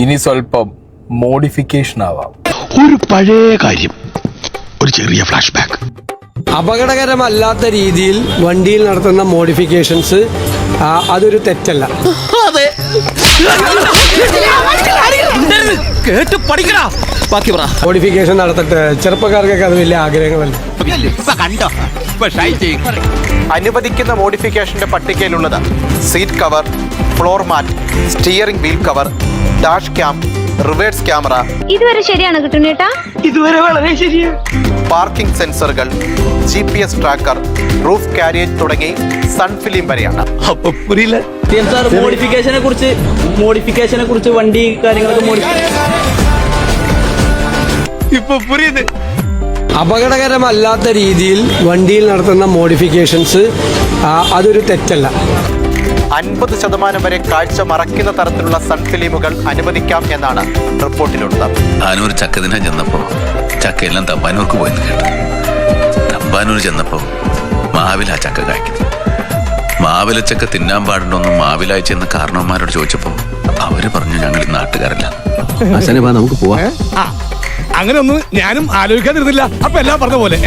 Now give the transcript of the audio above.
ഇനി സ്വല്പം മോഡിഫിക്കേഷൻ ആവാം. ഒരു പഴയ കാര്യം, ഒരു ചെറിയ ഫ്ലാഷ് ബാക്ക്. അപകടകരമല്ലാത്ത രീതിയിൽ വണ്ടിയിൽ നടത്തുന്ന മോഡിഫിക്കേഷൻസ് അതൊരു തെറ്റല്ല. മോഡിഫിക്കേഷൻ നടത്തട്ടെ, ചെറുപ്പക്കാർക്കൊക്കെ അത് വലിയ ആഗ്രഹങ്ങളല്ല. അനുവദിക്കുന്ന മോഡിഫിക്കേഷന്റെ പട്ടികയിലുള്ളത് seat cover, floor mat, steering wheel cover, dash cam, reverse camera, ഇതുവരെ ശരിയാണ് കിട്ടുന്നേട്ടാ. ഇതുവരെ വളരെ ശരിയാണ്. പാർക്കിംഗ് സെൻസറുകൾ, GPS ട്രാക്കർ, റൂഫ് കാരിയേജ് തുടങ്ങി സൺഫിലിം വരെയാണ്. മോഡിഫിക്കേഷനെ കുറിച്ച് വണ്ടി കാര്യങ്ങളൊക്കെ അപകടകരമല്ലാത്ത രീതിയിൽ വണ്ടിയിൽ നടത്തുന്ന മോഡിഫിക്കേഷൻസ് അതൊരു തെറ്റല്ല. 50% വരെ കാഴ്ച മറയ്ക്കുന്ന തരത്തിലുള്ള സൺഫിലിമുകൾ അനുവദിക്കാം എന്നാണ് റിപ്പോർട്ടിലുള്ളത്. താനൂർ ചക്ക തിന്നാൻ ചെന്നപ്പോ ചക്കയെല്ലാം തമ്പാനൂർക്ക് പോയെന്ന് കേട്ടു. തമ്പാനൂർ ചെന്നപ്പോ മാവില ചക്ക കായ്ക്കുന്നു. മാവില ചക്ക തിന്നാൻ പാടുണ്ടോന്ന് മാവിലായി ചെന്ന് കാരണവന്മാരോട് ചോദിച്ചപ്പോ അവര് പറഞ്ഞു ഞങ്ങൾ നാട്ടുകാരല്ല. നമുക്ക് പോവാം. അങ്ങനെ ഒന്നും ഞാനും ആലോചിക്കാതിരുന്നില്ല. അപ്പൊ എല്ലാം പറഞ്ഞ പോലെ